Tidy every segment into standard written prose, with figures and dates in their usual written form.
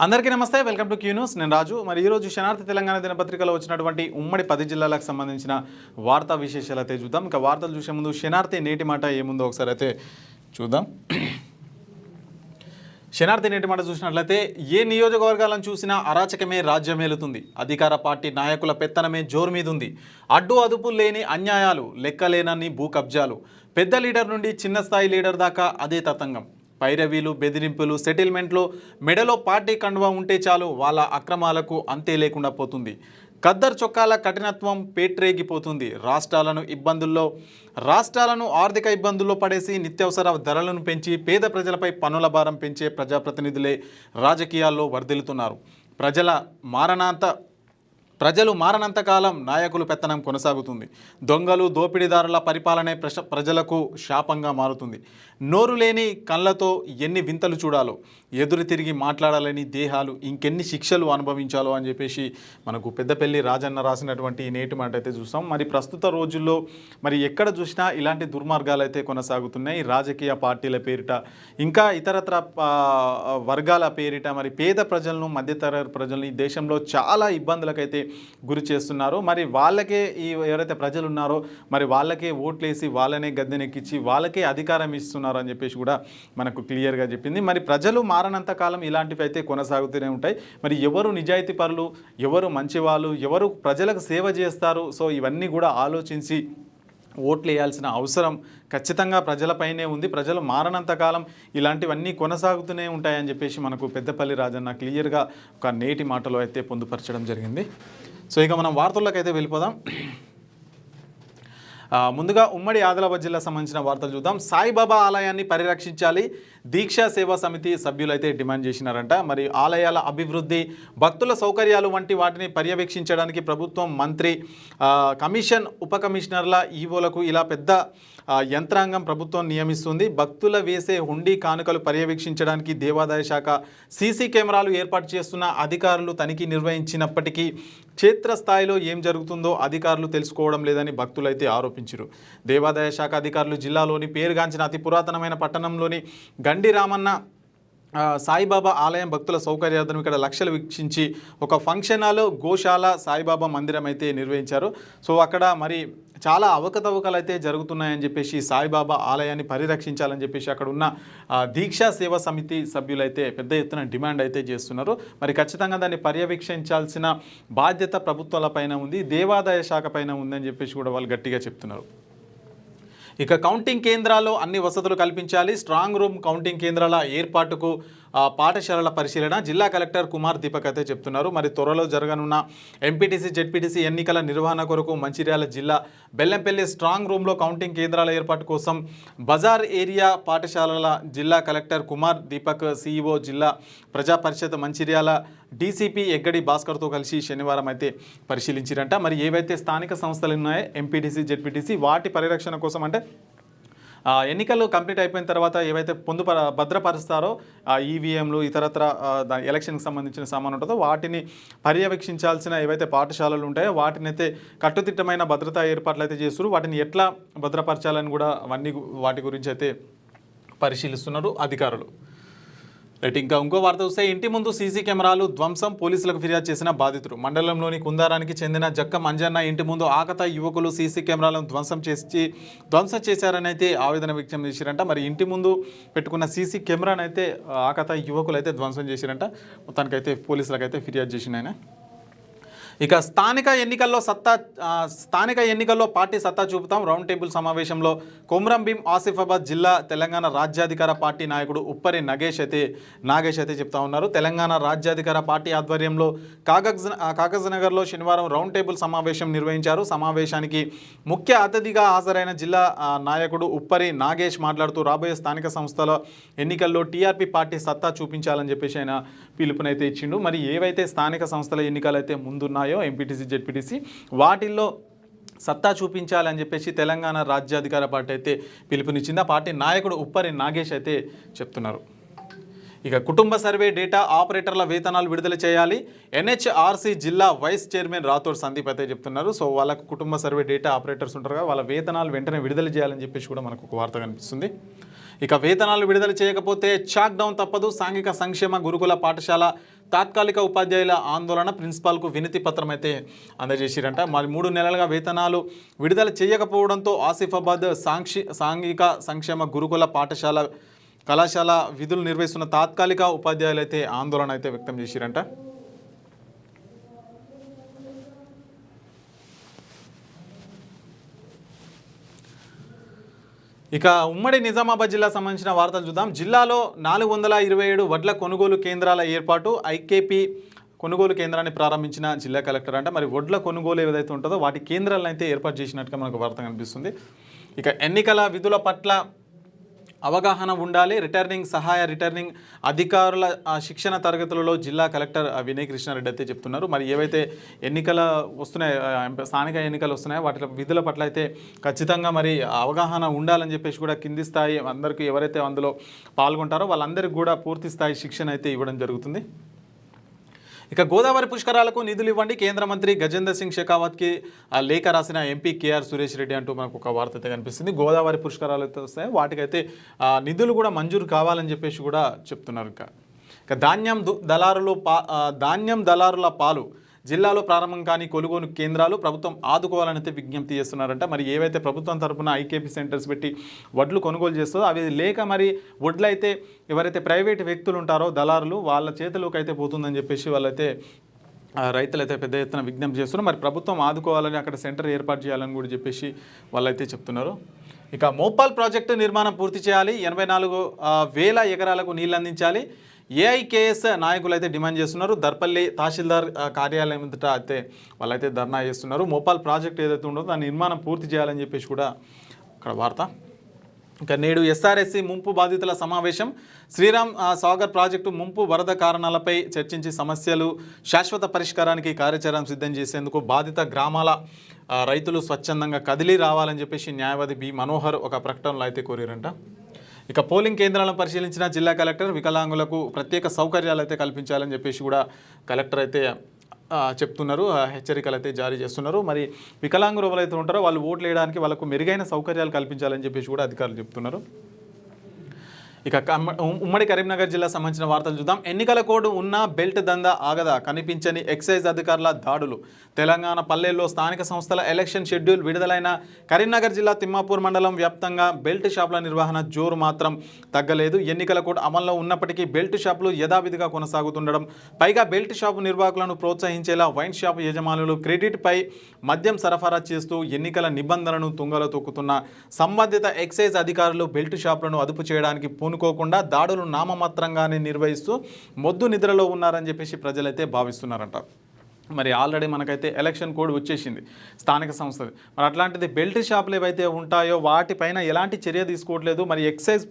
అందరికీ నమస్తే, welcome to Q news. నేను రాజు. మరి ఈరోజు శనార్థి తెలంగాణ దినపత్రికలో వచ్చినటువంటి ఉమ్మడి 10 జిల్లాలకు సంబంధించిన వార్తా విశేషాలు అయితే చూద్దాం. ఇక వార్తలు చూసే ముందు శనార్థి నేటి మాట ఏముందో ఒకసారి అయితే చూద్దాం. శనార్థి నేటి మాట చూసినట్లయితే, ఏ నియోజకవర్గాలను చూసినా అరాచకమే రాజ్యమేలుతుంది. అధికార పార్టీ నాయకుల పెత్తనమే జోరు మీదుంది. అడ్డు అదుపు లేని అన్యాయాలు, లెక్కలేనన్ని భూ కబ్జాలు, పెద్ద లీడర్ నుండి చిన్న స్థాయి లీడర్ దాకా అదే తతంగం. పైరవీలు, బెదిరింపులు, సెటిల్మెంట్లో మెడలో పార్టీ కండువా ఉంటే చాలు వాళ్ళ అక్రమాలకు అంతే లేకుండా పోతుంది. ఖద్దర్ చొక్కాల కఠినత్వం పేట్రేగిపోతుంది. రాష్ట్రాలను ఆర్థిక ఇబ్బందుల్లో పడేసి నిత్యావసర ధరలను పెంచి పేద ప్రజలపై పన్నుల భారం పెంచే ప్రజాప్రతినిధులే రాజకీయాల్లో వర్ధిల్లుతున్నారు. ప్రజలు మారనంతకాలం నాయకులు పెత్తనం కొనసాగుతుంది. దొంగలు, దోపిడీదారుల పరిపాలనే ప్రజలకు శాపంగా మారుతుంది. నోరు లేని కళ్ళతో ఎన్ని వింతలు చూడాలో, ఎదురు తిరిగి మాట్లాడాలని దేహాలు ఇంకెన్ని శిక్షలు అనుభవించాలో అని చెప్పేసి మనకు పెద్దపల్లి రాజన్న రాసినటువంటి నేటి మాట అయితే చూస్తాం. మరి ప్రస్తుత రోజుల్లో మరి ఎక్కడ చూసినా ఇలాంటి దుర్మార్గాలు అయితే కొనసాగుతున్నాయి. రాజకీయ పార్టీల పేరిట, ఇంకా ఇతరత్ర వర్గాల పేరిట మరి పేద ప్రజలను, మధ్యతరగతి ప్రజలను ఈ దేశంలో చాలా ఇబ్బందులకైతే గురి చేస్తున్నారు. మరి వాళ్ళకే ఎవరైతే ప్రజలు ఉన్నారో మరి వాళ్ళకే ఓట్లేసి వాళ్ళనే గద్దెనెక్కించి వాళ్ళకే అధికారం ఇస్తున్నారు అని చెప్పేసి కూడా మనకు క్లియర్గా చెప్పింది. మరి ప్రజలు మారనంత కాలం ఇలాంటివి అయితే కొనసాగుతూనే ఉంటాయి. మరి ఎవరు నిజాయితీ పరులు, ఎవరు మంచివాళ్ళు, ఎవరు ప్రజలకు సేవ చేస్తారు, సో ఇవన్నీ కూడా ఆలోచించి ఓట్లు వేయాల్సిన అవసరం ఖచ్చితంగా ప్రజలపైనే ఉంది. ప్రజలు మారనంతకాలం ఇలాంటివన్నీ కొనసాగుతూనే ఉంటాయని చెప్పేసి మనకు పెద్దపల్లి రాజన్న క్లియర్గా ఒక నేటి మాటలో అయితే పొందుపరచడం జరిగింది. సో ఇక మనం వార్తల్లోకి అయితే వెళ్ళిపోదాం. ముందుగా ఉమ్మడి ఆదిలాబాద్ జిల్లా సంబంధించిన వార్తలు చూద్దాం. సాయిబాబా ఆలయాన్ని పరిరక్షించాలి, దీక్షా సేవా సమితి సభ్యులు అయితే డిమాండ్ చేసినారంట. మరి ఆలయాల అభివృద్ధి, భక్తుల సౌకర్యాలు వంటి వాటిని పర్యవేక్షించడానికి ప్రభుత్వం, మంత్రి, కమిషన్, ఉప కమిషనర్ల, ఈవోలకు ఇలా పెద్ద యంత్రాంగం ప్రభుత్వం నియమిస్తుంది. భక్తుల వేసే హుండీ కానుకలు పర్యవేక్షించడానికి దేవాదాయ శాఖ సీసీ కెమెరాలు ఏర్పాటు చేస్తున్న అధికారులు తనిఖీ నిర్వహించినప్పటికీ క్షేత్రస్థాయిలో ఏం జరుగుతుందో అధికారులు తెలుసుకోవడం లేదని భక్తులైతే ఆరోపించారు. దేవాదాయ శాఖ అధికారులు జిల్లాలోని పేరుగాంచిన అతి పురాతనమైన పట్టణంలోని గండి రామన్న సాయిబాబా ఆలయం భక్తుల సౌకర్యార్థం ఇక్కడ లక్షలు వీక్షించి ఒక ఫంక్షన్ హాల్, గోశాల, సాయిబాబా మందిరం అయితే నిర్వహించారు. సో అక్కడ మరి చాలా అవకతవకలు అయితే జరుగుతున్నాయని చెప్పేసి సాయిబాబా ఆలయాన్ని పరిరక్షించాలని చెప్పేసి అక్కడ ఉన్న దీక్షా సేవా సమితి సభ్యులైతే పెద్ద ఎత్తున డిమాండ్ అయితే చేస్తున్నారు. మరి ఖచ్చితంగా దాన్ని పర్యవేక్షించాల్సిన బాధ్యత ప్రభుత్వాల పైన ఉంది, దేవాదాయ శాఖ పైన ఉందని చెప్పేసి కూడా వాళ్ళు గట్టిగా చెప్తున్నారు. ఇక కౌంటింగ్ కేంద్రాల్లో అన్ని వసతులు కల్పించాలి, స్ట్రాంగ్ రూమ్ కౌంటింగ్ కేంద్రాల ఏర్పాటుకు పాఠశాలల పరిశీలన జిల్లా కలెక్టర్ కుమార్ దీపక్ అయితే చెప్తున్నారు. మరి త్వరలో జరగనున్న ఎంపీటీసీ, జెడ్పీటీసీ ఎన్నికల నిర్వహణ కొరకు మంచిర్యాల జిల్లా బెల్లంపల్లి స్ట్రాంగ్ రూమ్లో కౌంటింగ్ కేంద్రాల ఏర్పాటు కోసం బజార్ ఏరియా పాఠశాలల జిల్లా కలెక్టర్ కుమార్ దీపక్, సీఈఓ జిల్లా ప్రజా పరిషత్ మంచిర్యాల డీసీపీ ఎగ్గడి భాస్కర్తో కలిసి శనివారం అయితే పరిశీలించారంట. మరి ఏవైతే స్థానిక సంస్థలు ఉన్నాయో ఎంపీటీసీ, జెడ్పీటీసీ, వాటి పరిరక్షణ కోసం అంటే ఎన్నికలు కంప్లీట్ అయిపోయిన తర్వాత ఏవైతే భద్రపరుస్తారో ఈవీఎంలు, ఇతరత్ర ఎలక్షన్కి సంబంధించిన సామాను ఉంటుందో వాటిని పర్యవేక్షించాల్సిన ఏవైతే పాఠశాలలు ఉంటాయో వాటిని అయితే కట్టుదిట్టమైన భద్రతా ఏర్పాట్లు అయితే చేస్తారు. వాటిని ఎట్లా భద్రపరచాలని కూడా వాటి గురించి అయితే పరిశీలిస్తున్నారు అధికారులు. రైట్, ఇంకా ఇంకో వార్త చూస్తే ఇంటి ముందు సీసీ కెమెరాలు ధ్వంసం, పోలీసులకు ఫిర్యాదు చేసిన బాధితులు. మండలంలోని కుందారానికి చెందిన జక్క మంజన్న ఇంటి ముందు ఆకతా యువకులు సీసీ కెమెరాలను ధ్వంసం చేశారని అయితే ఆవేదన వ్యక్తం చేశారంట. మరి ఇంటి ముందు పెట్టుకున్న సీసీ కెమెరాను అయితే ఆకతా యువకులు అయితే ధ్వంసం చేశారంట. మొత్తానికైతే పోలీసులకు అయితే ఫిర్యాదు చేసిన ఆయన. ఇక స్థానిక ఎన్నికల్లో పార్టీ సత్తా చూపుతాం. రౌండ్ టేబుల్ సమావేశంలో కొమ్రం భీం ఆసిఫాబాద్ జిల్లా తెలంగాణ రాజ్యాధికార పార్టీ నాయకుడు ఉప్పరి నాగేష్ అయితే చెప్తా ఉన్నారు. తెలంగాణ రాజ్యాధికార పార్టీ ఆధ్వర్యంలో కాగజ్ నగర్లో శనివారం రౌండ్ టేబుల్ సమావేశం నిర్వహించారు. సమావేశానికి ముఖ్య అతిథిగా హాజరైన జిల్లా నాయకుడు ఉప్పరి నాగేష్ మాట్లాడుతూ రాబోయే స్థానిక సంస్థల ఎన్నికల్లో టీఆర్పీ పార్టీ సత్తా చూపించాలని చెప్పేసి ఆయన పిలుపునైతే ఇచ్చిండు. మరి ఏవైతే స్థానిక సంస్థల ఎన్నికలు అయితే ముందున్నాయో ఎంపీటీసీ, జెడ్పీటీసీ, వాటిల్లో సత్తా చూపించాలని చెప్పేసి తెలంగాణ రాజ్యాధికార పార్టీ అయితే పిలుపునిచ్చింది. ఆ పార్టీ నాయకుడు ఉప్పరి నాగేష్ అయితే చెప్తున్నారు. ఇక కుటుంబ సర్వే డేటా ఆపరేటర్ల వేతనాలు విడుదల చేయాలి. ఎన్హెచ్ఆర్సీ జిల్లా వైస్ చైర్మన్ రాథోడ్ సందీప్ అయితే చెప్తున్నారు. సో వాళ్ళకు కుటుంబ సర్వే డేటా ఆపరేటర్స్ ఉంటారు కదా, వాళ్ళ వేతనాలు వెంటనే విడుదల చేయాలని చెప్పేసి కూడా మనకు ఒక వార్త కనిపిస్తుంది. ఇక వేతనాలు విడుదల చేయకపోతే చాక్ డౌన్ తప్పదు. సాంఘిక సంక్షేమ గురుకుల పాఠశాల తాత్కాలిక ఉపాధ్యాయుల ఆందోళన ప్రిన్సిపాల్కు వినతి పత్రం అయితే అందజేసిరంట. మరి 3 నెలలుగా వేతనాలు విడుదల చేయకపోవడంతో ఆసిఫాబాద్ సాంఘిక సంక్షేమ గురుకుల పాఠశాల కళాశాల విధులు నిర్వహిస్తున్న తాత్కాలిక ఉపాధ్యాయులు అయితే ఆందోళన అయితే వ్యక్తం చేసిరంట. ఇక ఉమ్మడి నిజామాబాద్ జిల్లా సంబంధించిన వార్తలు చూద్దాం. జిల్లాలో 427 వడ్ల కొనుగోలు కేంద్రాల ఏర్పాటు. ఐకేపీ కొనుగోలు కేంద్రాన్ని ప్రారంభించిన జిల్లా కలెక్టర్ అంట. మరి వడ్ల కొనుగోలు ఏదైతే ఉంటుందో వాటి కేంద్రాలను అయితే ఏర్పాటు చేసినట్టుగా మనకు వార్త కనిపిస్తుంది. ఇక ఎన్నికల విధుల పట్ల అవగాహన ఉండాలి. రిటర్నింగ్ అధికారుల శిక్షణ తరగతులలో జిల్లా కలెక్టర్ వినయ్ కృష్ణారెడ్డి అయితే చెప్తున్నారు. మరి ఏవైతే ఎన్నికలు వస్తున్నాయో, స్థానిక ఎన్నికలు వస్తున్నాయో వాటి విధుల పట్ల అయితే ఖచ్చితంగా మరి అవగాహన ఉండాలని చెప్పేసి కూడా కింది స్థాయి అందరికీ ఎవరైతే అందులో పాల్గొంటారో వాళ్ళందరికీ కూడా పూర్తి స్థాయి శిక్షణ అయితే ఇవ్వడం జరుగుతుంది. ఇక గోదావరి పుష్కరాలకు నిధులు ఇవ్వండి. కేంద్ర మంత్రి గజేంద్ర సింగ్ షెకావత్కి లేఖ రాసిన ఎంపీ కేఆర్ సురేష్ రెడ్డి అంటూ మనకు ఒక వార్త అయితే కనిపిస్తుంది. గోదావరి పుష్కరాలు అయితే వస్తాయి, వాటికైతే నిధులు కూడా మంజూరు కావాలని చెప్పేసి కూడా చెప్తున్నారు. ఇక ధాన్యం దళారుల పాలు జిల్లాలో ప్రారంభం కాని కొనుగోలు కేంద్రాలు ప్రభుత్వం ఆదుకోవాలని అయితే విజ్ఞప్తి చేస్తున్నారంట. మరి ఏవైతే ప్రభుత్వం తరఫున ఐకేపీ సెంటర్స్ పెట్టి వడ్లు కొనుగోలు చేస్తుందో అవి లేక మరి వడ్లు అయితే ఎవరైతే ప్రైవేట్ వ్యక్తులు ఉంటారో దళారులు వాళ్ళ చేతిలోకి అయితే పోతుందని చెప్పేసి వాళ్ళైతే రైతులైతే పెద్ద ఎత్తున విజ్ఞప్తి చేస్తున్నారు. మరి ప్రభుత్వం ఆదుకోవాలని అక్కడ సెంటర్ ఏర్పాటు చేయాలని కూడా చెప్పేసి వాళ్ళైతే చెప్తున్నారు. ఇక మోపాల్ ప్రాజెక్టు నిర్మాణం పూర్తి చేయాలి. 84,000 ఎకరాలకు నీళ్ళు అందించాలి. ఏఐకేఎస్ నాయకులు అయితే డిమాండ్ చేస్తున్నారు. దర్పల్లి తహసీల్దార్ కార్యాలయం ఎదుట అయితే వాళ్ళైతే ధర్నా చేస్తున్నారు. మోపాల్ ప్రాజెక్ట్ ఏదైతే ఉంటుందో దాని నిర్మాణం పూర్తి చేయాలని చెప్పేసి కూడా అక్కడ వార్త. ఇక నేడు ఎస్ఆర్ఎస్సి ముంపు బాధితుల సమావేశం. శ్రీరామ్ సాగర్ ప్రాజెక్టు ముంపు వరద కారణాలపై చర్చించి సమస్యలు శాశ్వత పరిష్కారానికి కార్యాచరణ సిద్ధం చేసేందుకు బాధిత గ్రామాల రైతులు స్వచ్ఛందంగా కదిలి రావాలని చెప్పేసి న్యాయవాది బి మనోహర్ ఒక ప్రకటనలో అయితే కోరారంట. ఇక పోలింగ్ కేంద్రాలను పరిశీలించిన జిల్లా కలెక్టర్ వికలాంగులకు ప్రత్యేక సౌకర్యాలు అయితే కల్పించాలని చెప్పేసి కూడా కలెక్టర్ అయితే చెప్తున్నారు. హెచ్చరికలు అయితే జారీ చేస్తున్నారు. మరి వికలాంగులు ఎవరైతే ఉంటారో వాళ్ళు ఓట్లు వేయడానికి వాళ్ళకు మెరుగైన సౌకర్యాలు కల్పించాలని చెప్పేసి కూడా అధికారులు చెప్తున్నారు. ఇక ఉమ్మడి కరీంనగర్ జిల్లా సంబంధించిన వార్తలు చూద్దాం. ఎన్నికల కోడ్ ఉన్న బెల్ట్ దందా ఆగదా, కనిపించని ఎక్సైజ్ అధికారుల దాడులు. తెలంగాణ పల్లెల్లో స్థానిక సంస్థల ఎలక్షన్ షెడ్యూల్ విడుదలైన కరీంనగర్ జిల్లా తిమ్మాపూర్ మండలం వ్యాప్తంగా బెల్ట్ షాపుల నిర్వహణ జోరు మాత్రం తగ్గలేదు. ఎన్నికల కోడ్ అమల్లో ఉన్నప్పటికీ బెల్ట్ షాపులు యథావిధిగా కొనసాగుతుండడం, పైగా బెల్ట్ షాపు నిర్వాహకులను ప్రోత్సహించేలా వైన్ షాపు యజమానులు క్రెడిట్ పై మద్యం సరఫరా చేస్తూ ఎన్నికల నిబంధనలను తుంగలో తొక్కుతున్న సంబంధిత ఎక్సైజ్ అధికారులు బెల్ట్ షాపులను అదుపు చేయడానికి పూనుకోకుండా దాడులు నామమాత్రంగానే నిర్వహిస్తూ మొద్దు నిద్రలో ఉన్నారని చెప్పేసి ప్రజలైతే భావిస్తున్నారంట. మరి ఆల్రెడీ మనకైతే ఎలక్షన్ కోడ్ వచ్చేసింది స్థానిక సంస్థలు. మరి అట్లాంటిది బెల్ట్ షాపులు ఏవైతే ఉంటాయో వాటిపైన ఎలాంటి చర్య తీసుకోవట్లేదు. మరి ఎక్సైజ్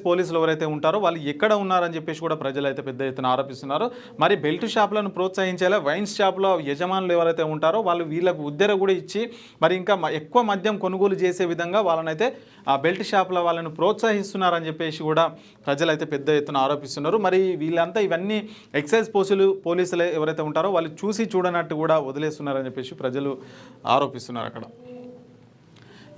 పోలీసులు ఎవరైతే ఉంటారో వాళ్ళు ఎక్కడ ఉన్నారని చెప్పేసి కూడా ప్రజలైతే పెద్ద ఎత్తున ఆరోపిస్తున్నారు. మరి బెల్ట్ షాపులను ప్రోత్సహించేలా వైన్ షాపులో యజమానులు ఎవరైతే ఉంటారో వాళ్ళు వీళ్ళకు ఉద్దెర కూడా ఇచ్చి మరి ఇంకా ఎక్కువ మద్యం కొనుగోలు చేసే విధంగా వాళ్ళనైతే ఆ బెల్ట్ షాపుల వాళ్ళను ప్రోత్సహిస్తున్నారని చెప్పేసి కూడా ప్రజలైతే పెద్ద ఎత్తున ఆరోపిస్తున్నారు. మరి వీళ్ళంతా ఇవన్నీ ఎక్సైజ్ పోలీసులు ఎవరైతే ఉంటారో వాళ్ళు చూసి చూడనట్టు కూడా వదిలేస్తున్నారని చెప్పేసి ప్రజలు ఆరోపిస్తున్నారు అక్కడ.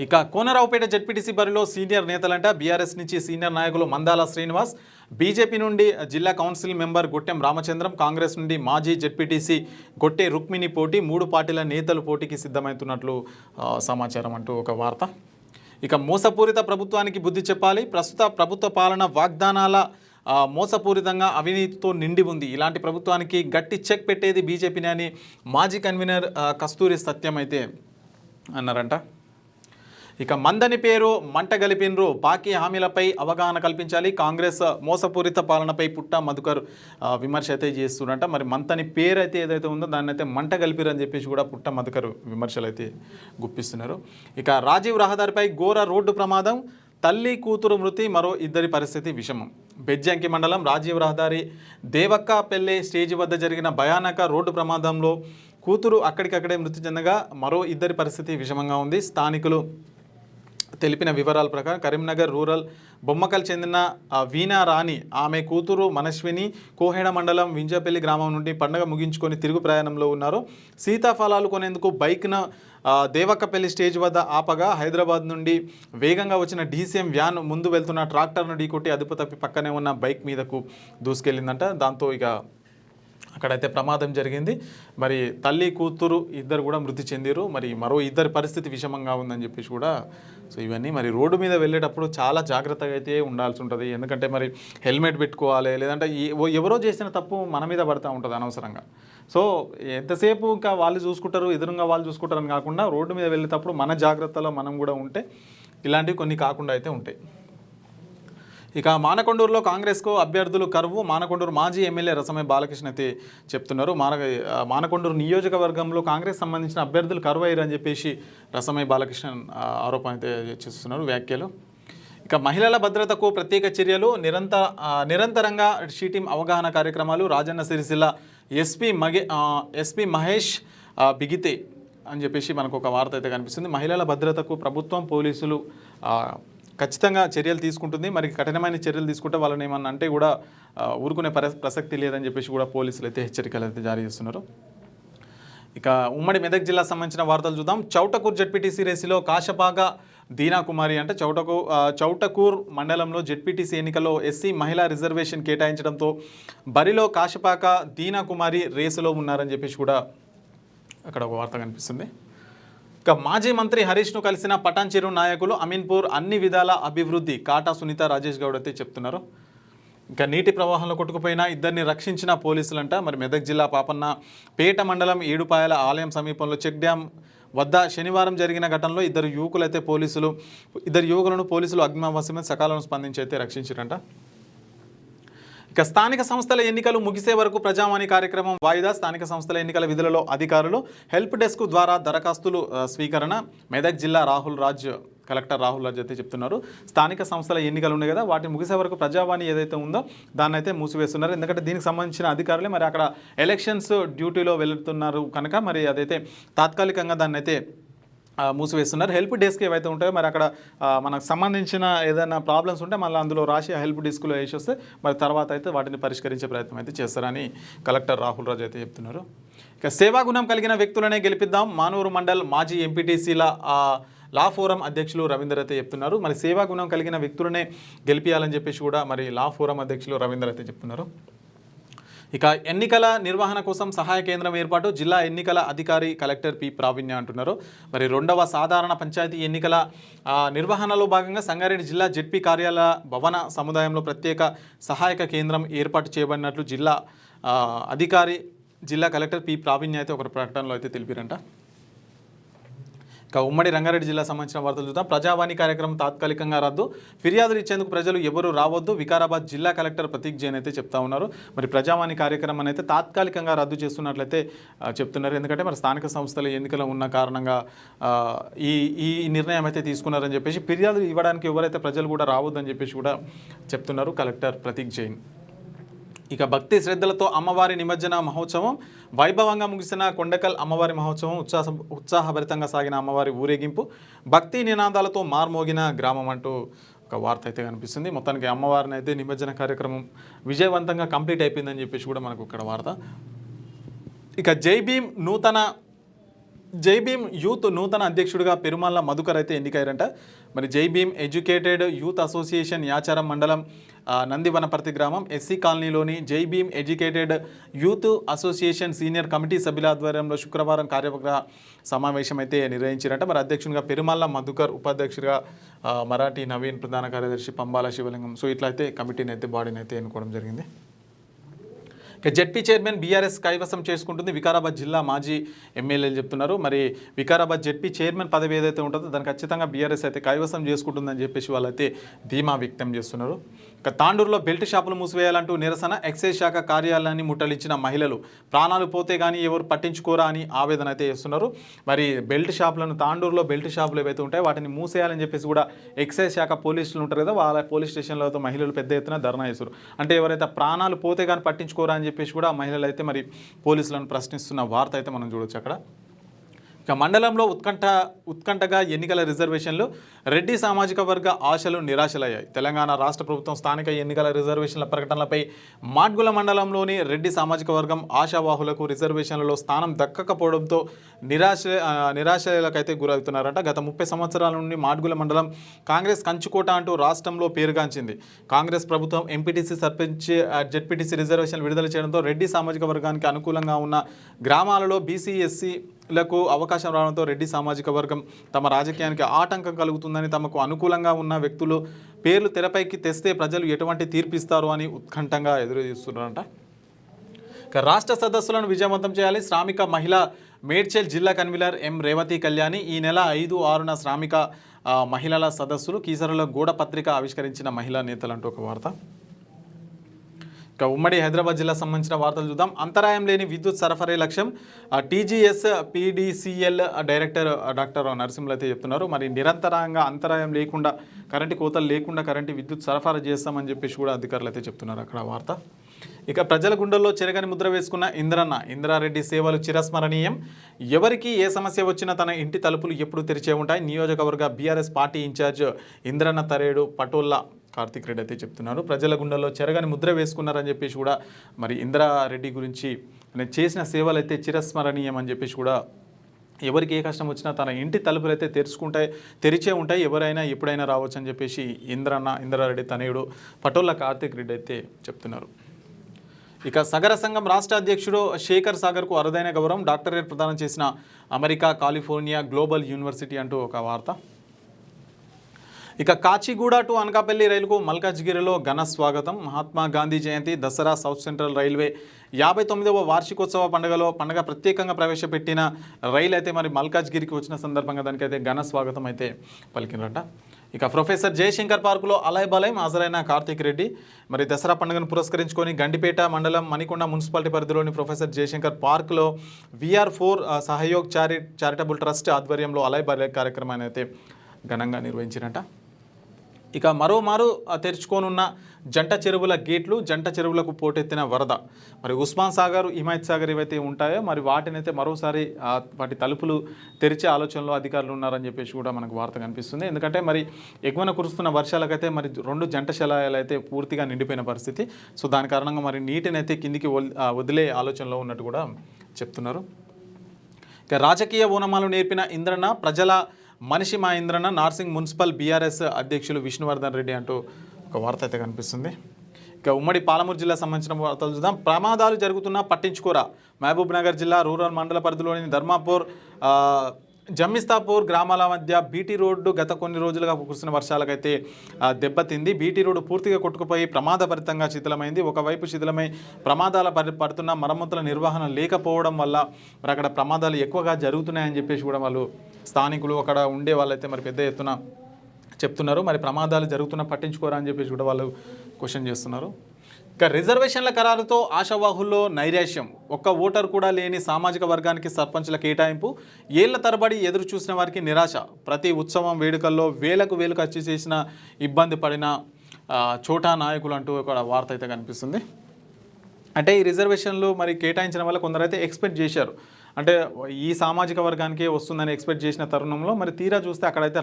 ఇక కోనరావుపేట జెడ్పీటీసీ బరిలో సీనియర్ నేతలంట. బీఆర్ఎస్ నుంచి సీనియర్ నాయకులు మందాల శ్రీనివాస్, బీజేపీ నుండి జిల్లా కౌన్సిల్ మెంబర్ గొట్టెం రామచంద్రం, కాంగ్రెస్ నుండి మాజీ జెడ్పీటీసీ గొట్టె రుక్మిణి పోటీ. 3 పార్టీల నేతలు పోటీకి సిద్ధమవుతున్నట్లు సమాచారం అంటూ ఒక వార్త. ఇక మోసపూరిత ప్రభుత్వానికి బుద్ధి చెప్పాలి. ప్రస్తుత ప్రభుత్వ పాలన వాగ్దానాల మోసపూరితంగా అవినీతితో నిండి ఉంది. ఇలాంటి ప్రభుత్వానికి గట్టి చెక్ పెట్టేది బీజేపీని అని మాజీ కన్వీనర్ కస్తూరి సత్యం అయితే అన్నారంట. ఇక మందని పేరు మంట గలిపినరు, బాకీ హామీలపై అవగాహన కల్పించాలి. కాంగ్రెస్ మోసపూరిత పాలనపై పుట్ట మధుకర్ విమర్శ అయితే చేస్తున్నారంట. మరి మంతని పేరు అయితే ఏదైతే ఉందో దాన్ని అయితే మంట గలిపిరు అని చెప్పేసి కూడా పుట్ట మధుకర్ విమర్శలు అయితే గుప్పిస్తున్నారు. ఇక రాజీవ్ రహదారిపై ఘోర రోడ్డు ప్రమాదం, తల్లి కూతురు మృతి, మరో 2 పరిస్థితి విషమం. బెజ్జంకి మండలం రాజీవ్ రహదారి దేవక్కపల్లె స్టేజి వద్ద జరిగిన భయానక రోడ్డు ప్రమాదంలో కూతురు అక్కడికక్కడే మృతి చెందగా మరో 2 పరిస్థితి విషమంగా ఉంది. స్థానికులు తెలిపిన వివరాల ప్రకారం కరీంనగర్ రూరల్ బొమ్మకల్ చెందిన వీణా రాణి ఆమె కూతురు మనస్విని కోహెడ మండలం వింజపల్లి గ్రామం నుండి పండగ ముగించుకొని తిరుగు ప్రయాణంలో ఉన్నారు. సీతాఫలాలు కొనేందుకు బైక్ను దేవక్కపల్లి స్టేజ్ వద్ద ఆపగా హైదరాబాద్ నుండి వేగంగా వచ్చిన డీసీఎం వ్యాన్ ముందు వెళ్తున్న ట్రాక్టర్ను ఢీకొట్టి అదుపు తప్పి పక్కనే ఉన్న బైక్ మీదకు దూసుకెళ్ళిందంట. దాంతో ఇక అక్కడైతే ప్రమాదం జరిగింది. మరి తల్లి కూతురు ఇద్దరు కూడా మృతి చెందిరు. మరి మరో ఇద్దరి పరిస్థితి విషమంగా ఉందని చెప్పేసి కూడా సో ఇవన్నీ మరి రోడ్డు మీద వెళ్ళేటప్పుడు చాలా జాగ్రత్తగా అయితే ఉండాల్సి ఉంటుంది. ఎందుకంటే మరి హెల్మెట్ పెట్టుకోవాలి, లేదంటే ఎవరో చేసిన తప్పు మన మీద పడుతూ ఉంటుంది అనవసరంగా. సో ఎంతసేపు ఇంకా వాళ్ళు చూసుకుంటారు, ఎదురుగా వాళ్ళు చూసుకుంటారు అని కాకుండా రోడ్డు మీద వెళ్ళేటప్పుడు మన జాగ్రత్తలో మనం కూడా ఉంటే ఇలాంటివి కొన్ని కాకుండా అయితే ఉంటాయి. ఇక మానకొండూరులో కాంగ్రెస్కు అభ్యర్థులు కరువు. మానకొండూరు మాజీ ఎమ్మెల్యే రసమై బాలకృష్ణ అయితే చెప్తున్నారు. మానకొండూరు నియోజకవర్గంలో కాంగ్రెస్ సంబంధించిన అభ్యర్థులు కరువు అయ్యారని చెప్పేసి రసమై బాలకృష్ణ ఆరోపణ అయితే చేస్తున్నారు, వ్యాఖ్యలు. ఇక మహిళల భద్రతకు ప్రత్యేక చర్యలు, నిరంతరంగా షీటీం అవగాహన కార్యక్రమాలు. రాజన్న సిరిసిల్ల ఎస్పీ మహేష్ బిగితే అని చెప్పేసి మనకు ఒక వార్త అయితే కనిపిస్తుంది. మహిళల భద్రతకు ప్రభుత్వం పోలీసులు ఖచ్చితంగా చర్యలు తీసుకుంటుంది. మరి కఠినమైన చర్యలు తీసుకుంటే వాళ్ళని ఏమన్నా అంటే కూడా ఊరుకునే ప్రసక్తి లేదని చెప్పేసి కూడా పోలీసులు అయితే హెచ్చరికలు అయితే జారీ చేస్తున్నారు. ఇక ఉమ్మడి మెదక్ జిల్లా సంబంధించిన వార్తలు చూద్దాం. చౌటకూర్ జెడ్పీటీసీ రేసులో కాశపాక దీనా కుమారి అంటే చౌటకూర్ మండలంలో జెడ్పీటీసీ ఎన్నికల్లో ఎస్సీ మహిళా రిజర్వేషన్ కేటాయించడంతో బరిలో కాశపాక దీనా కుమారి రేసులో ఉన్నారని చెప్పేసి కూడా అక్కడ ఒక వార్త కనిపిస్తుంది. ఇక మాజీ మంత్రి హరీష్ను కలిసిన పటాన్ చెరువు నాయకులు అమీన్పూర్ అన్ని విధాల అభివృద్ధి. కాటా సునీత రాజేష్ గౌడ్ అయితే చెప్తున్నారు. ఇంకా నీటి ప్రవాహంలో కొట్టుకుపోయిన ఇద్దరిని రక్షించిన పోలీసులంట. మరి మెదక్ జిల్లా పాపన్న పేట మండలం ఏడుపాయల ఆలయం సమీపంలో చెక్ డ్యాం వద్ద శనివారం జరిగిన ఘటనలో ఇద్దరు యువకులను పోలీసులు అగ్నిమాపకమే సకాలంలో స్పందించి అయితే రక్షించారంట. ఇక స్థానిక సంస్థల ఎన్నికలు ముగిసే వరకు ప్రజావాణి కార్యక్రమం వాయిదా. స్థానిక సంస్థల ఎన్నికల విధులలో అధికారులు హెల్ప్ డెస్క్ ద్వారా దరఖాస్తులు స్వీకరణ. మెదక్ జిల్లా కలెక్టర్ రాహుల్ రాజ్ అయితే చెప్తున్నారు. స్థానిక సంస్థల ఎన్నికలు ఉన్నాయి కదా, వాటిని ముగిసే వరకు ప్రజావాణి ఏదైతే ఉందో దాన్ని అయితే మూసివేస్తున్నారు. ఎందుకంటే దీనికి సంబంధించిన అధికారులే మరి అక్కడ ఎలక్షన్స్ డ్యూటీలో వెళ్తున్నారు కనుక మరి అదైతే తాత్కాలికంగా దాన్ని అయితే మూసివేస్తున్నారు. హెల్ప్ డెస్క్ ఏవైతే ఉంటాయో మరి అక్కడ మనకు సంబంధించిన ఏదైనా ప్రాబ్లమ్స్ ఉంటే మళ్ళీ అందులో రాసి హెల్ప్ డెస్క్లో వేసి వస్తే మరి తర్వాత అయితే వాటిని పరిష్కరించే ప్రయత్నం అయితే చేస్తారని కలెక్టర్ రాహుల్ రాజ్ అయితే చెప్తున్నారు. ఇక సేవాగుణం కలిగిన వ్యక్తులనే గెలిపిద్దాం. మానూరు మండల్ మాజీ ఎంపీటీసీల లా ఫోరం అధ్యక్షులు రవీందర్ అయితే చెప్తున్నారు. మరి సేవాగుణం కలిగిన వ్యక్తులనే గెలిపియాలని చెప్పేసి కూడా మరి లా ఫోరం అధ్యక్షులు రవీందర్ అయితే చెప్తున్నారు. ఇక ఎన్నికల నిర్వహణ కోసం సహాయ కేంద్రం ఏర్పాటు. జిల్లా ఎన్నికల అధికారి కలెక్టర్ పి ప్రావీణ్య అంటున్నారు. మరి 2వ సాధారణ పంచాయతీ ఎన్నికల నిర్వహణలో భాగంగా సంగారెడ్డి జిల్లా జెడ్పీ కార్యాలయ భవన సముదాయంలో ప్రత్యేక సహాయక కేంద్రం ఏర్పాటు చేయబడినట్లు జిల్లా అధికారి జిల్లా కలెక్టర్ పి ప్రావీణ్య అయితే ఒక ప్రకటనలో అయితే తెలిపారంట. ఇక ఉమ్మడి రంగారెడ్డి జిల్లా సంబంధించిన వార్తలు చూద్దాం. ప్రజావాణి కార్యక్రమం తాత్కాలికంగా రద్దు. ఫిర్యాదులు ఇచ్చేందుకు ప్రజలు ఎవరు రావద్దు. వికారాబాద్ జిల్లా కలెక్టర్ ప్రతీక్ జైన్ అయితే చెప్తా ఉన్నారు. మరి ప్రజావాణి కార్యక్రమం అయితే తాత్కాలికంగా రద్దు చేస్తున్నట్లయితే చెప్తున్నారు. ఎందుకంటే మరి స్థానిక సంస్థల ఎన్నికలు ఉన్న కారణంగా ఈ నిర్ణయం అయితే తీసుకున్నారని చెప్పేసి ఫిర్యాదులు ఇవ్వడానికి ఎవరైతే ప్రజలు కూడా రావద్దని చెప్పేసి కూడా చెప్తున్నారు కలెక్టర్ ప్రతీక్ జైన్. ఇక భక్తి శ్రద్ధలతో అమ్మవారి నిమజ్జన మహోత్సవం వైభవంగా ముగిసిన కొండకల్ అమ్మవారి మహోత్సవం ఉత్సాహభరితంగా సాగిన అమ్మవారి ఊరేగింపు భక్తి నినాదాలతో మార్మోగిన గ్రామం అంటూ ఒక వార్త అయితే కనిపిస్తుంది. మొత్తానికి అమ్మవారిని అయితే నిమజ్జన కార్యక్రమం విజయవంతంగా కంప్లీట్ అయిపోయిందని చెప్పేసి కూడా మనకు ఇక్కడ వార్త. ఇక జై భీమ్ యూత్ నూతన అధ్యక్షుడిగా పెరుమాళ్ళ మధుకర్ అయితే ఎన్నికయ్యారంట. మరి Jai Bhim educated youth association Yacharam మండలం నందివనపర్తి గ్రామం ఎస్సీ కాలనీలోని Jai Bhim educated youth association senior committee సభ్యుల ఆధ్వర్యంలో శుక్రవారం కార్యవర్గ సమావేశం అయితే నిర్వహించారంట. మరి అధ్యక్షునిగా పెరుమాళ్ళ మధుకర్, ఉపాధ్యక్షుడిగా మరాఠీ నవీన్, ప్రధాన కార్యదర్శి పంబాల శివలింగం. సో ఇట్లా అయితే కమిటీని అయితే బాడీని అయితే ఎన్నుకోవడం జరిగింది. జెడ్పీ చైర్మన్ బీఆర్ఎస్ కైవసం చేసుకుంటుంది వికారాబాద్ జిల్లా మాజీ ఎమ్మెల్యేలు చెప్తున్నారు. మరి వికారాబాద్ జెడ్పీ చైర్మన్ పదవి ఏదైతే ఉంటుందో దాన్ని ఖచ్చితంగా బీఆర్ఎస్ అయితే కైవసం చేసుకుంటుందని చెప్పేసి వాళ్ళైతే ధీమా వ్యక్తం చేస్తున్నారు. ఇక తాండూరులో బెల్ట్ షాపులు మూసివేయాలంటూ నిరసన. ఎక్సైజ్ శాఖ కార్యాలయాన్ని ముట్టలించిన మహిళలు ప్రాణాలు పోతే కానీ ఎవరు పట్టించుకోరా అని ఆవేదన అయితే చేస్తున్నారు. మరి బెల్ట్ షాపులను తాండూరులో బెల్ట్ షాపులు ఏవైతే ఉంటాయో వాటిని మూసేయాలని చెప్పేసి కూడా ఎక్సైజ్ శాఖ పోలీసులు ఉంటారు కదా, వాళ్ళ పోలీస్ స్టేషన్లో మహిళలు పెద్ద ఎత్తున ధర్నా చేస్తారు. అంటే ఎవరైతే ప్రాణాలు పోతే కానీ పట్టించుకోరా అని చెప్పేసి కూడా మహిళలు అయితే మరి పోలీసులను ప్రశ్నిస్తున్న వార్త అయితే మనం చూడొచ్చు అక్కడ. ఇక మండలంలో ఉత్కంఠగా ఎన్నికల రిజర్వేషన్లు రెడ్డి సామాజిక వర్గ ఆశలు నిరాశలయ్యాయి. తెలంగాణ రాష్ట్ర ప్రభుత్వం స్థానిక ఎన్నికల రిజర్వేషన్ల ప్రకటనలపై మాడ్గుల మండలంలోని రెడ్డి సామాజిక వర్గం ఆశావాహులకు రిజర్వేషన్లలో స్థానం దక్కకపోవడంతో నిరాశలకైతే గురవుతున్నారట. గత 30 సంవత్సరాల నుండి మాడ్గుల మండలం కాంగ్రెస్ కంచుకోట అంటూ రాష్ట్రంలో పేరుగాంచింది. కాంగ్రెస్ ప్రభుత్వం ఎంపీటీసీ, సర్పంచ్, జెడ్పీటీసీ రిజర్వేషన్లు విడుదల చేయడంతో రెడ్డి సామాజిక వర్గానికి అనుకూలంగా ఉన్న గ్రామాలలో బీసీ, ఎస్సీలకు అవకాశం రావడంతో రెడ్డి సామాజిక వర్గం తమ రాజకీయానికి ఆటంకం కలుగుతుందని, తమకు అనుకూలంగా ఉన్న వ్యక్తులు పేర్లు తెరపైకి తెస్తే ప్రజలు ఎటువంటి తీర్పిస్తారు అని ఉత్కంఠంగా ఎదురు చూస్తున్నారంట. ఇక రాష్ట్ర సదస్సులను విజయవంతం చేయాలి. శ్రామిక మహిళ మేడ్చల్ జిల్లా కన్వీనర్ ఎం రేవతి కళ్యాణి ఈ నెల 5, 6న శ్రామిక మహిళల సదస్సులు కీసరలో గూడ పత్రిక ఆవిష్కరించిన మహిళా నేతలంటూ ఒక వార్త. ఇక ఉమ్మడి హైదరాబాద్ జిల్లా సంబంధించిన వార్తలు చూద్దాం. అంతరాయం లేని విద్యుత్ సరఫరా లక్ష్యం TGS PDCL director doctor Narasimhulu అయితే చెప్తున్నారు. మరి నిరంతరంగా అంతరాయం లేకుండా, కరెంటు కోతలు లేకుండా కరెంటు విద్యుత్ సరఫరా చేస్తామని చెప్పేసి కూడా అధికారులు అయితే చెప్తున్నారు అక్కడ వార్త. ఇక ప్రజల గుండెల్లో చెరగని ముద్ర వేసుకున్న ఇంద్రారెడ్డి సేవలు చిరస్మరణీయం. ఎవరికి ఏ సమస్య వచ్చినా తన ఇంటి తలుపులు ఎప్పుడు తెరిచే ఉంటాయి. నియోజకవర్గ బీఆర్ఎస్ పార్టీ ఇన్ఛార్జ్ ఇంద్రన్న తరేడు పటోల్లా కార్తిక్ రెడ్డి అయితే చెప్తున్నారు. ప్రజల గుండెల్లో చెరగని ముద్ర వేసుకున్నారని చెప్పేసి కూడా మరి ఇంద్రారెడ్డి గురించి చేసిన సేవలు అయితే చిరస్మరణీయం అని చెప్పేసి కూడా, ఎవరికి ఏ కష్టం వచ్చినా తన ఇంటి తలుపులు అయితే తెరిచే ఉంటాయి, ఎవరైనా ఎప్పుడైనా రావచ్చు అని చెప్పేసి ఇంద్రారెడ్డి తనయుడు పటోల్లా కార్తిక్ రెడ్డి అయితే చెప్తున్నారు. ఇక సగర సంఘం రాష్ట్ర అధ్యక్షుడు శేఖర్ సాగర్కు అరుదైన గౌరవం, డాక్టరేట్ ప్రదానం చేసిన అమెరికా కాలిఫోర్నియా గ్లోబల్ యూనివర్సిటీ అంటూ ఒక వార్త. ఇక కాచిగూడ టు అనకాపల్లి రైలుకు మల్కాజ్గిరిలో ఘన స్వాగతం. మహాత్మా గాంధీ జయంతి, దసరా, సౌత్ సెంట్రల్ రైల్వే 59వ వార్షికోత్సవ పండుగ ప్రత్యేకంగా ప్రవేశపెట్టిన రైలు అయితే మరి మల్కాజ్గిరికి వచ్చిన సందర్భంగా దానికైతే ఘన స్వాగతం అయితే పలికినరట. ఇక ప్రొఫెసర్ జయశంకర్ పార్కులో అలైబలయం హాజరైన కార్తిక్ రెడ్డి. మరి దసరా పండుగను పురస్కరించుకొని గండిపేట మండలం మణికొండ మున్సిపాలిటీ పరిధిలోని ప్రొఫెసర్ జయశంకర్ పార్కులో VR4 సహయోగ్ చారిటబుల్ ట్రస్ట్ ఆధ్వర్యంలో అలైబలయం కార్యక్రమాన్ని అయితే ఘనంగా నిర్వహించినట. ఇక మరోమారు తెరుచుకోనున్న జంట చెరువుల గేట్లు, జంట చెరువులకు పోటెత్తిన వరద. మరి ఉస్మాన్ సాగర్, హిమాయత్ సాగర్ ఏవైతే ఉంటాయో మరి వాటినైతే మరోసారి వాటి తలుపులు తెరిచే ఆలోచనలో అధికారులు ఉన్నారని చెప్పేసి కూడా మనకు వార్త కనిపిస్తుంది. ఎందుకంటే మరి ఎగువన కురుస్తున్న వర్షాలకైతే మరి 2 జంట శిలాయాలు అయితే పూర్తిగా నిండిపోయిన పరిస్థితి. సో దాని కారణంగా మరి నీటిని అయితే కిందికి వదిలే ఆలోచనలో ఉన్నట్టు కూడా చెప్తున్నారు. ఇక రాజకీయ ఓనమాలు నేర్పిన ఇంద్రన్న, ప్రజల మనిషి మా ఇంద్రన్న, నార్సింగ్ మున్సిపల్ బీఆర్ఎస్ అధ్యక్షులు విష్ణువర్ధన్ రెడ్డి అంటూ ఒక వార్త అయితే కనిపిస్తుంది. ఇక ఉమ్మడి పాలమూరు జిల్లా సంబంధించిన వార్తలు చూద్దాం. ప్రమాదాలు జరుగుతున్నా పట్టించుకోరా. మహబూబ్ నగర్ జిల్లా రూరల్ మండల పరిధిలోని ధర్మాపూర్, జమ్మిస్తాపూర్ గ్రామాల మధ్య బీటీ రోడ్డు గత కొన్ని రోజులుగా కురిసిన వర్షాలకైతే దెబ్బతింది. బీటీ రోడ్డు పూర్తిగా కొట్టుకుపోయి ప్రమాదభరితంగా శిథిలమైంది. ఒకవైపు శిథిలమై ప్రమాదాల పడుతున్న మరమ్మతుల నిర్వహణ లేకపోవడం వల్ల మరి అక్కడ ప్రమాదాలు ఎక్కువగా జరుగుతున్నాయని చెప్పేసి కూడా వాళ్ళు స్థానికులు, అక్కడ ఉండే వాళ్ళైతే మరి పెద్ద ఎత్తున చెప్తున్నారు. మరి ప్రమాదాలు జరుగుతున్నా పట్టించుకోరా అని చెప్పేసి కూడా వాళ్ళు క్వశ్చన్ చేస్తున్నారు. ఇక రిజర్వేషన్ల ఖరారుతో ఆశావాహుల్లో నైరాశ్యం. ఒక్క ఓటర్ కూడా లేని సామాజిక వర్గానికి సర్పంచ్ల కేటాయింపు. ఏళ్ల తరబడి ఎదురు చూసిన వారికి నిరాశ. ప్రతి ఉత్సవం వేడుకల్లో వేలకు ఖర్చు చేసిన ఇబ్బంది పడిన చోటా నాయకులు అంటూ ఒక వార్త అయితే కనిపిస్తుంది. అంటే ఈ రిజర్వేషన్లు మరి కేటాయించడం వల్ల కొందరైతే ఎక్స్పెక్ట్ చేశారు, అంటే ఈ సామాజిక వర్గానికే వస్తుందని ఎక్స్పెక్ట్ చేసిన తరుణంలో మరి తీరా చూస్తే అక్కడైతే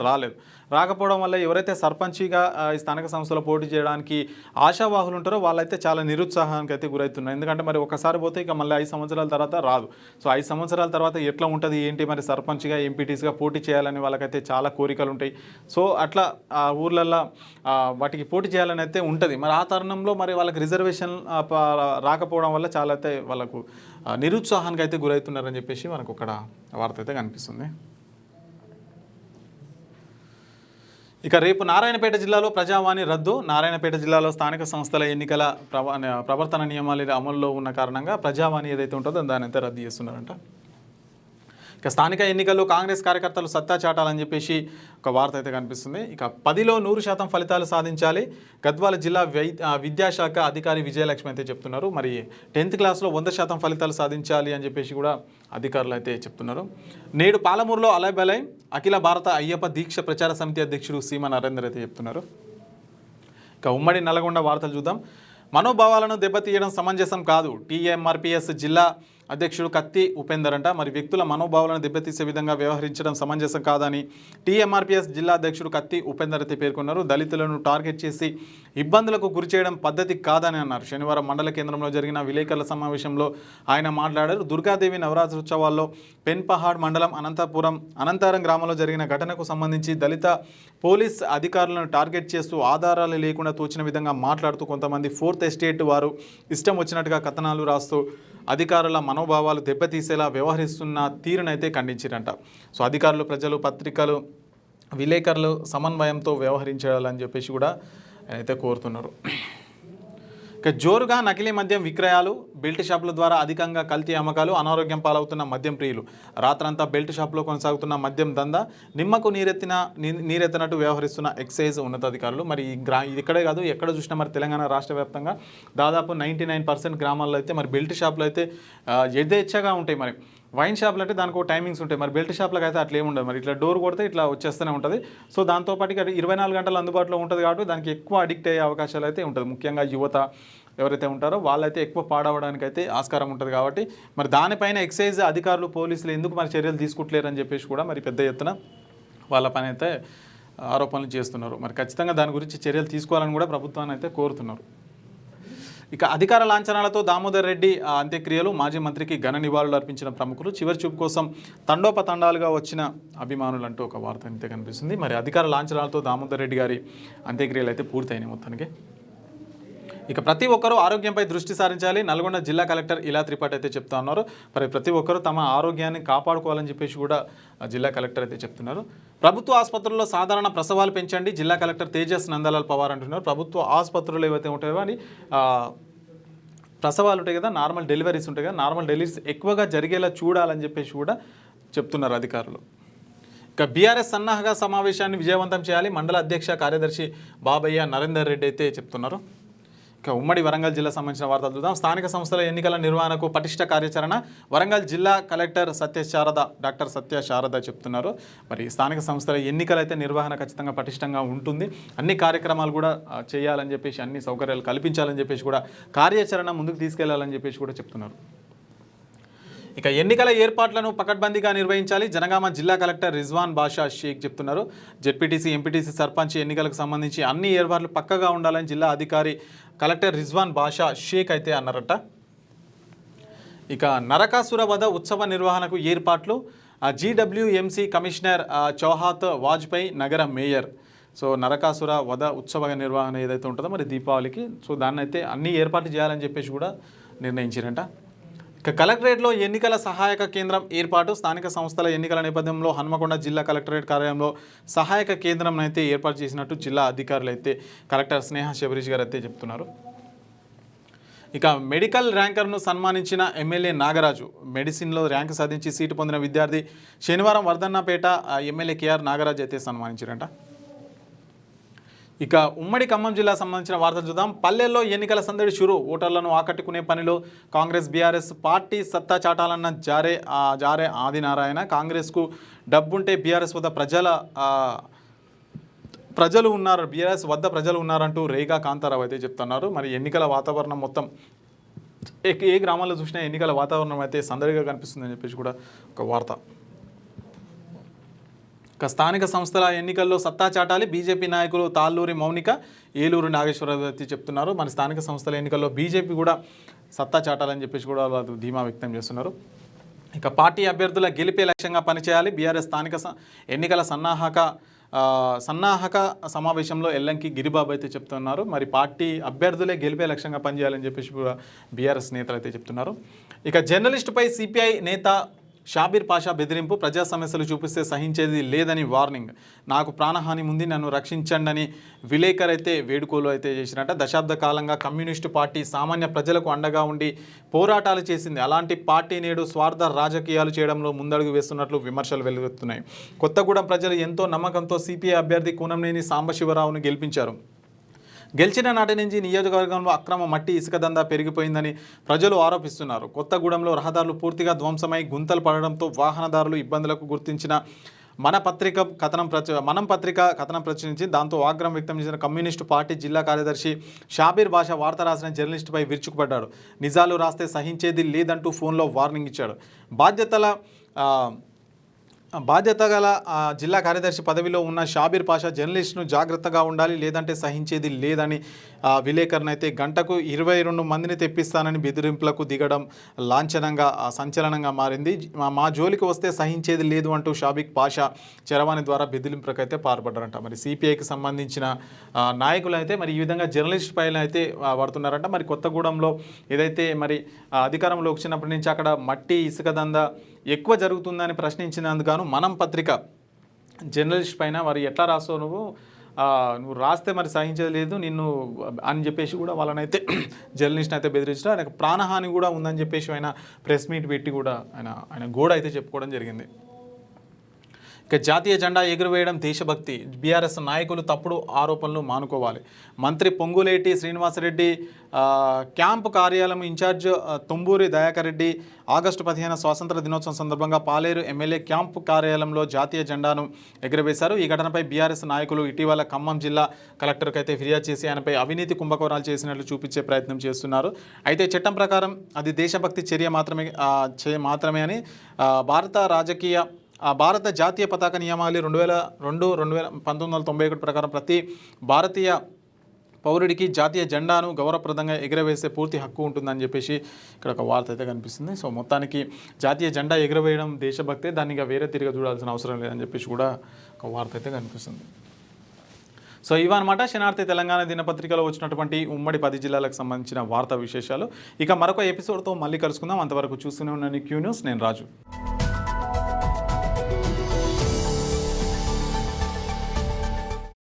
రాకపోవడం వల్ల ఎవరైతే సర్పంచిగా ఈ స్థానిక సంస్థలో పోటీ చేయడానికి ఆశావాహులు ఉంటారో వాళ్ళైతే చాలా నిరుత్సాహానికి అయితే గురవుతున్నారు. ఎందుకంటే మరి ఒకసారి పోతే ఇక మళ్ళీ 5 సంవత్సరాల తర్వాత రాదు. సో 5 సంవత్సరాల తర్వాత ఎట్లా ఉంటుంది ఏంటి, మరి సర్పంచ్గా, ఎంపీటీస్గా పోటీ చేయాలని వాళ్ళకైతే చాలా కోరికలు ఉంటాయి. సో అట్లా ఊర్లల్లో వాటికి పోటీ చేయాలని అయితే ఉంటుంది. మరి ఆ తరుణంలో మరి వాళ్ళకి రిజర్వేషన్ రాకపోవడం వల్ల చాలా అయితే వాళ్ళకు నిరుత్సాహానికి అయితే గురవుతున్నారని చెప్పేసి మనకు ఒక వార్త అయితే కనిపిస్తుంది. ఇక రేపు నారాయణపేట జిల్లాలో ప్రజావాణి రద్దు. నారాయణపేట జిల్లాలో స్థానిక సంస్థల ఎన్నికల ప్రవర్తన నియమాలు అమల్లో ఉన్న కారణంగా ప్రజావాణి ఏదైతే ఉంటుందో దాన్ని అయితే రద్దు చేస్తున్నారంట. ఇక స్థానిక ఎన్నికల్లో కాంగ్రెస్ కార్యకర్తలు సత్తా చాటాలని చెప్పేసి ఒక వార్త అయితే కనిపిస్తుంది. ఇక 10లో 100% ఫలితాలు సాధించాలి. గద్వాల జిల్లా విద్యాశాఖ అధికారి విజయలక్ష్మి అయితే చెప్తున్నారు. మరి 10th క్లాస్లో 100% ఫలితాలు సాధించాలి అని చెప్పేసి కూడా అధికారులు అయితే చెప్తున్నారు. నేడు పాలమూరులో అలైబలై అఖిల భారత అయ్యప్ప దీక్ష ప్రచార సమితి అధ్యక్షుడు సీమ నరేందర్ అయితే చెప్తున్నారు. ఇక ఉమ్మడి నల్గొండ వార్తలు చూద్దాం. మనోభావాలను దెబ్బతీయడం సమంజసం కాదు. టీఎంఆర్పీఎస్ జిల్లా అధ్యక్షుడు కత్తి ఉపేందర్ అంట. మరి వ్యక్తుల మనోభావాలను దెబ్బతీసే విధంగా వ్యవహరించడం సమంజసం కాదని టీఎంఆర్పీఎస్ జిల్లా అధ్యక్షుడు కత్తి ఉపేందర్ అయితే పేర్కొన్నారు. దళితులను టార్గెట్ చేసి ఇబ్బందులకు గురి చేయడం పద్ధతి కాదని అన్నారు. శనివారం మండల కేంద్రంలో జరిగిన విలేకరుల సమావేశంలో ఆయన మాట్లాడారు. దుర్గాదేవి నవరాత్రోత్సవాల్లో పెన్పహాడ్ మండలం అనంతరం గ్రామంలో జరిగిన ఘటనకు సంబంధించి దళిత పోలీస్ అధికారులను టార్గెట్ చేస్తూ ఆధారాలు లేకుండా తోచిన విధంగా మాట్లాడుతూ కొంతమంది ఫోర్త్ ఎస్టేట్ వారు ఇష్టం వచ్చినట్టుగా కథనాలు రాస్తూ అధికారుల మనోభావాలు దెబ్బతీసేలా వ్యవహరిస్తున్న తీరునైతే ఖండించారంట. సో అధికారులు, ప్రజలు, పత్రికలు, విలేకరులు సమన్వయంతో వ్యవహరించాలని చెప్పేసి కూడా అయితే కోరుతున్నారు. ఇక జోరుగా నకిలీ మద్యం విక్రయాలు, బెల్ట్ షాపుల ద్వారా అధికంగా కల్తీ అమ్మకాలు, అనారోగ్యం పాలవుతున్న మద్యం ప్రియులు. రాత్రంతా బెల్ట్ షాపులో కొనసాగుతున్న మద్యం దందా, నిమ్మకు నీరెత్తినట్టు వ్యవహరిస్తున్న ఎక్సైజ్ ఉన్నతాధికారులు. మరి ఇది ఇక్కడే కాదు, ఎక్కడ చూసినా మరి తెలంగాణ రాష్ట్ర వ్యాప్తంగా దాదాపు 99% గ్రామాల్లో అయితే మరి బెల్ట్ షాపులు అయితే యథేచ్ఛగా ఉంటాయి. మరి వైన్ షాపులు అంటే దానికి టైమింగ్స్ ఉంటాయి. మరి బెల్ట్ షాపులకు అయితే అట్లా ఏముండదు. మరి ఇట్లా డోర్ కొడితే ఇట్లా వచ్చేస్తూనే ఉంటుంది. సో దాంతోపాటు 24 గంటలు అందుబాటులో ఉంటుంది కాబట్టి దానికి ఎక్కువ అడిక్ట్ అయ్యే అవకాశాలు అయితే ఉంటుంది. ముఖ్యంగా యువత ఎవరైతే ఉంటారో వాళ్ళైతే ఎక్కువ పాడవడానికి అయితే ఆస్కారం ఉంటుంది. కాబట్టి మరి దానిపైన ఎక్సైజ్ అధికారులు, పోలీసులు ఎందుకు మరి చర్యలు తీసుకుంటలేరని చెప్పేసి కూడా మరి పెద్ద ఎత్తున వాళ్ళ పని అయితే ఆరోపణలు చేస్తున్నారు. మరి ఖచ్చితంగా దాని గురించి చర్యలు తీసుకోవాలని కూడా ప్రభుత్వాన్ని అయితే కోరుతున్నారు. ఇక అధికార లాంఛనాలతో దామోదర్ రెడ్డి అంత్యక్రియలు, మాజీ మంత్రికి ఘన నివాళులు అర్పించిన ప్రముఖులు, చివరి చూపు కోసం తండోపతండాలుగా వచ్చిన అభిమానులు అంటూ ఒక వార్త అయితే కనిపిస్తుంది. మరి అధికార లాంఛనాలతో దామోదర్ రెడ్డి గారి అంత్యక్రియలు అయితే పూర్తయినాయి మొత్తానికి. ఇక ప్రతి ఒక్కరూ ఆరోగ్యంపై దృష్టి సారించాలి. నల్గొండ జిల్లా కలెక్టర్ ఇలా త్రిపాఠి అయితే చెప్తా ఉన్నారు. మరి ప్రతి ఒక్కరూ తమ ఆరోగ్యాన్ని కాపాడుకోవాలని చెప్పేసి కూడా జిల్లా కలెక్టర్ అయితే చెప్తున్నారు. ప్రభుత్వ ఆసుపత్రుల్లో సాధారణ ప్రసవాలు పెంచండి, జిల్లా కలెక్టర్ తేజస్ నందలాల్ పవార్ అంటున్నారు. ప్రభుత్వ ఆసుపత్రులు ఏవైతే ఉంటాయో అని ప్రసవాలు ఉంటాయి కదా, నార్మల్ డెలివరీస్ ఉంటాయి కదా, నార్మల్ డెలివరీస్ ఎక్కువగా జరిగేలా చూడాలని చెప్పేసి కూడా చెప్తున్నారు అధికారులు. ఇక బీఆర్ఎస్ సన్నాహక సమావేశాన్ని విజయవంతం చేయాలి, మండల అధ్యక్ష కార్యదర్శి బాబయ్య నరేందర్ రెడ్డి అయితే చెప్తున్నారు. ఇక ఉమ్మడి వరంగల్ జిల్లా సంబంధించిన వార్తలు చూద్దాం. స్థానిక సంస్థల ఎన్నికల నిర్వహణకు పటిష్ట కార్యాచరణ, వరంగల్ జిల్లా కలెక్టర్ డాక్టర్ సత్య శారద చెప్తున్నారు. మరి స్థానిక సంస్థల ఎన్నికలు అయితే నిర్వహణ ఖచ్చితంగా పటిష్టంగా ఉంటుంది. అన్ని కార్యక్రమాలు కూడా చేయాలని చెప్పేసి, అన్ని సౌకర్యాలు కల్పించాలని చెప్పేసి కూడా కార్యాచరణ ముందుకు తీసుకెళ్లాలని చెప్పేసి కూడా చెప్తున్నారు. ఇక ఎన్నికల ఏర్పాట్లను పకడ్బందీగా నిర్వహించాలి, జనగామ జిల్లా కలెక్టర్ రిజ్వాన్ బాషా షేక్ చెప్తున్నారు. జెడ్పీటీసీ, ఎంపీటీసీ, సర్పంచ్ ఎన్నికలకు సంబంధించి అన్ని ఏర్పాట్లు పక్కగా ఉండాలని జిల్లా అధికారి కలెక్టర్ రిజ్వాన్ బాషా షేక్ అయితే అన్నారట. ఇక నరకాసుర వధ ఉత్సవ నిర్వహణకు ఏర్పాట్లు, జీడబ్ల్యూఎంసీ కమిషనర్ చౌహాత్ వాజ్పేయి నగర మేయర్. సో నరకాసుర వధ ఉత్సవ నిర్వహణ ఏదైతే ఉంటుందో మరి దీపావళికి, సో దాన్ని అయితే అన్ని ఏర్పాట్లు చేయాలని చెప్పేసి కూడా నిర్ణయించారంట. ఇక కలెక్టరేట్లో ఎన్నికల సహాయక కేంద్రం ఏర్పాటు, స్థానిక సంస్థల ఎన్నికల నేపథ్యంలో హన్మకొండ జిల్లా కలెక్టరేట్ కార్యాలయంలో సహాయక కేంద్రం అయితే ఏర్పాటు చేసినట్టు జిల్లా అధికారులు అయితే కలెక్టర్ స్నేహ శబరీష్ గారు అయితే చెప్తున్నారు. ఇక మెడికల్ ర్యాంకర్ను సన్మానించిన ఎమ్మెల్యే నాగరాజు. మెడిసిన్లో ర్యాంకు సాధించి సీటు పొందిన విద్యార్థి శనివారం వర్ధన్నపేట ఎమ్మెల్యే కేఆర్ నాగరాజు అయితే సన్మానించారంట. ఇక ఉమ్మడి ఖమ్మం జిల్లా సంబంధించిన వార్తలు చూద్దాం. పల్లెల్లో ఎన్నికల సందడి షురు, ఓటర్లను ఆకట్టుకునే పనిలో కాంగ్రెస్, బీఆర్ఎస్ పార్టీ సత్తా చాటాలన్న జారే ఆదినారాయణ. కాంగ్రెస్కు డబ్బుంటే బీఆర్ఎస్ వద్ద ప్రజలు ఉన్నారు, బీఆర్ఎస్ వద్ద ప్రజలు ఉన్నారంటూ రేగా కాంతారావు అయితే చెప్తున్నారు. మరి ఎన్నికల వాతావరణం మొత్తం ఏ గ్రామాల్లో చూసినా ఎన్నికల వాతావరణం అయితే సందడిగా కనిపిస్తుందని చెప్పేసి కూడా ఒక వార్త. ఇక స్థానిక సంస్థల ఎన్నికల్లో సత్తా చాటాలి, బీజేపీ నాయకులు తాళ్ళూరి మౌనిక, ఏలూరు నాగేశ్వరరావు చెప్తున్నారు. మన స్థానిక సంస్థల ఎన్నికల్లో బీజేపీ కూడా సత్తా చాటాలని చెప్పేసి కూడా వాళ్ళు ధీమా వ్యక్తం చేస్తున్నారు. ఇక పార్టీ అభ్యర్థుల గెలిపే లక్ష్యంగా పనిచేయాలి, బీఆర్ఎస్ స్థానిక ఎన్నికల సన్నాహక సమావేశంలో ఎల్లంకి గిరిబాబు అయితే చెప్తున్నారు. మరి పార్టీ అభ్యర్థులే గెలిపే లక్ష్యంగా పనిచేయాలని చెప్పేసి కూడా బీఆర్ఎస్ నేతలు అయితే చెప్తున్నారు. ఇక జర్నలిస్టుపై సిపిఐ నేత షాబీర్ పాషా బెదిరింపు, ప్రజా సమస్యలు చూపిస్తే సహించేది లేదని వార్నింగ్, నాకు ప్రాణహాని ముందు నన్ను రక్షించండి అని విలేకరు అయితే వేడుకోలు అయితే చేసినట్ట. దశాబ్ద కాలంగా కమ్యూనిస్టు పార్టీ సామాన్య ప్రజలకు అండగా ఉండి పోరాటాలు చేసింది. అలాంటి పార్టీ నేడు స్వార్థ రాజకీయాలు చేయడంలో ముందడుగు వేస్తున్నట్లు విమర్శలు వెలువెత్తున్నాయి. కొత్తగూడెం ప్రజలు ఎంతో నమ్మకంతో సిపిఐ అభ్యర్థి కూనంనేని సాంబశివరావును గెలిపించారు. గెలిచిన నాటి నుంచి నియోజకవర్గంలో అక్రమ మట్టి ఇసుక దందా పెరిగిపోయిందని ప్రజలు ఆరోపిస్తున్నారు. కొత్తగూడెంలో రహదారులు పూర్తిగా ధ్వంసమై గుంతలు పడడంతో వాహనదారులు ఇబ్బందులకు గుర్తించిన మనం పత్రిక కథనం ప్రచురించి దాంతో ఆగ్రహం వ్యక్తం చేసిన కమ్యూనిస్టు పార్టీ జిల్లా కార్యదర్శి షాబీర్ బాషా వార్త రాసిన జర్నలిస్టుపై విరుచుకుపడ్డాడు. నిజాలు రాస్తే సహించేది లేదంటూ ఫోన్లో వార్నింగ్ ఇచ్చాడు. బాధ్యత గల జిల్లా కార్యదర్శి పదవిలో ఉన్న షాబీర్ పాషా జర్నలిస్టును జాగ్రత్తగా ఉండాలి, లేదంటే సహించేది లేదని విలేకరుని అయితే గంటకు 22 మందిని తెప్పిస్తానని బెదిరింపులకు దిగడం సంచలనంగా మారింది. మా జోలికి వస్తే సహించేది లేదు అంటూ షాబీర్ పాషా చరవాణి ద్వారా బెదిరింపులకు అయితే పాల్పడ్డారంట. మరి సిపిఐకి సంబంధించిన నాయకులు అయితే మరి ఈ విధంగా జర్నలిస్ట్ పైన అయితే పడుతున్నారంట. మరి కొత్తగూడెంలో ఏదైతే మరి అధికారంలో వచ్చినప్పటి నుంచి అక్కడ మట్టి ఇసుక దందా ఎక్కువ జరుగుతుందని ప్రశ్నించినందుకు మనం పత్రిక జర్నలిస్ట్ పైన మరి ఎట్లా రాస్తావు నువ్వు రాస్తే మరి సహించేది లేదు నిన్ను అని చెప్పేసి కూడా వాళ్ళనైతే జర్నలిస్ట్ని అయితే బెదిరించడం, ఆయనకు ప్రాణహాని కూడా ఉందని చెప్పేసి ఆయన ప్రెస్ మీట్ పెట్టి కూడా ఆయన గోడ అయితే చెప్పుకోవడం జరిగింది. ఇక జాతీయ జెండా ఎగురవేయడం దేశభక్తి, బీఆర్ఎస్ నాయకులు తప్పుడు ఆరోపణలు మానుకోవాలి. మంత్రి పొంగులేటి శ్రీనివాసరెడ్డి క్యాంపు కార్యాలయం ఇన్ఛార్జ్ తుంబూరి దయాకర్ రెడ్డి ఆగస్టు 15 స్వాతంత్ర దినోత్సవం సందర్భంగా పాలేరు ఎమ్మెల్యే క్యాంపు కార్యాలయంలో జాతీయ జెండాను ఎగురవేశారు. ఈ ఘటనపై బీఆర్ఎస్ నాయకులు ఇటీవల ఖమ్మం జిల్లా కలెక్టర్కి అయితే ఫిర్యాదు చేసి ఆయనపై అవినీతి కుంభకోణాలు చేసినట్లు చూపించే ప్రయత్నం చేస్తున్నారు. అయితే చట్టం ప్రకారం అది దేశభక్తి చర్య మాత్రమే అని భారత జాతీయ పతాక నియమావళి 1991 ప్రకారం ప్రతి భారతీయ పౌరుడికి జాతీయ జెండాను గౌరవప్రదంగా ఎగురవేసే పూర్తి హక్కు ఉంటుందని చెప్పేసి ఇక్కడ ఒక వార్త అయితే కనిపిస్తుంది. సో మొత్తానికి జాతీయ జెండా ఎగురవేయడం దేశభక్తే, దాన్ని ఇక వేరే తిరిగి చూడాల్సిన అవసరం లేదని చెప్పేసి కూడా ఒక వార్త అయితే కనిపిస్తుంది. సో ఇవన్నమాట శనార్థి తెలంగాణ దినపత్రికలో వచ్చినటువంటి ఉమ్మడి 10 జిల్లాలకు సంబంధించిన వార్తా విశేషాలు. ఇక మరొక ఎపిసోడ్తో మళ్ళీ కలుసుకుందాం. అంతవరకు చూస్తూనే ఉన్నాను క్యూ న్యూస్. నేను రాజు.